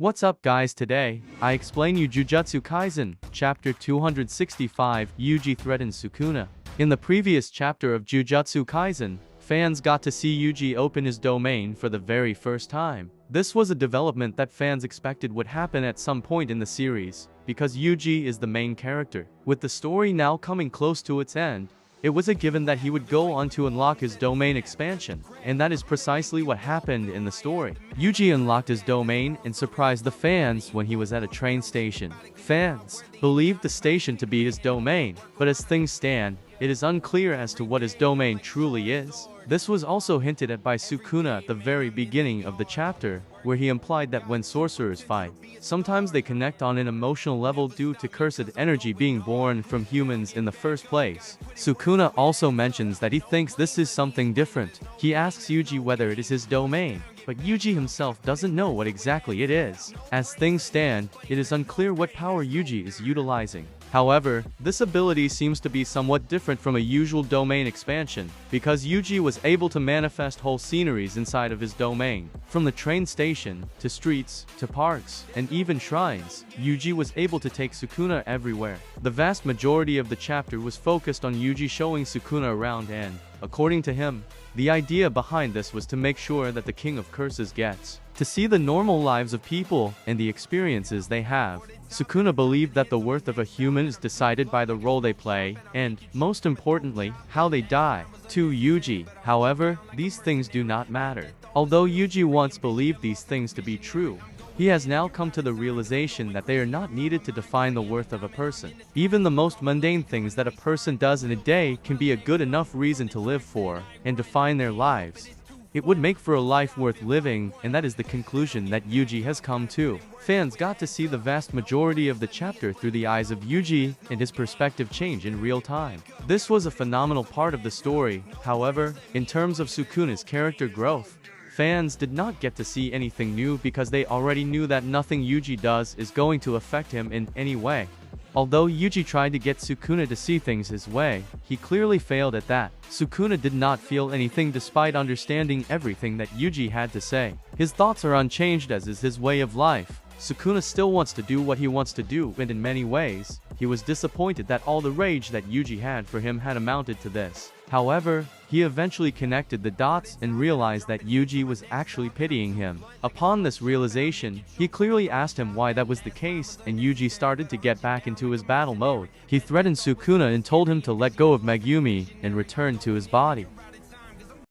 What's up guys, today, I explain you Jujutsu Kaisen, chapter 265, Yuji threatens Sukuna. In the previous chapter of Jujutsu Kaisen, fans got to see Yuji open his domain for the very first time. This was a development that fans expected would happen at some point in the series, because Yuji is the main character. With the story now coming close to its end, it was a given that he would go on to unlock his domain expansion, and that is precisely what happened in the story. Yuji unlocked his domain and surprised the fans when he was at a train station. Fans believed the station to be his domain, but as things stand, it is unclear as to what his domain truly is. This was also hinted at by Sukuna at the very beginning of the chapter, where he implied that when sorcerers fight, sometimes they connect on an emotional level due to cursed energy being born from humans in the first place. Sukuna also mentions that he thinks this is something different. He asks Yuji whether it is his domain, but Yuji himself doesn't know what exactly it is. As things stand, it is unclear what power Yuji is utilizing. However, this ability seems to be somewhat different from a usual domain expansion, because Yuji was able to manifest whole sceneries inside of his domain. From the train station, to streets, to parks, and even shrines, Yuji was able to take Sukuna everywhere. The vast majority of the chapter was focused on Yuji showing Sukuna around and, according to him, the idea behind this was to make sure that the King of Curses gets to see the normal lives of people and the experiences they have. Sukuna believed that the worth of a human is decided by the role they play, and, most importantly, how they die. To Yuji, however, these things do not matter. Although Yuji once believed these things to be true, he has now come to the realization that they are not needed to define the worth of a person. Even the most mundane things that a person does in a day can be a good enough reason to live for, and define their lives. It would make for a life worth living, and that is the conclusion that Yuji has come to. Fans got to see the vast majority of the chapter through the eyes of Yuji, and his perspective change in real time. This was a phenomenal part of the story. However, in terms of Sukuna's character growth, fans did not get to see anything new because they already knew that nothing Yuji does is going to affect him in any way. Although Yuji tried to get Sukuna to see things his way, he clearly failed at that. Sukuna did not feel anything despite understanding everything that Yuji had to say. His thoughts are unchanged, as is his way of life. Sukuna still wants to do what he wants to do, and in many ways, he was disappointed that all the rage that Yuji had for him had amounted to this. However, he eventually connected the dots and realized that Yuji was actually pitying him. Upon this realization, he clearly asked him why that was the case, and Yuji started to get back into his battle mode. He threatened Sukuna and told him to let go of Megumi and return to his body.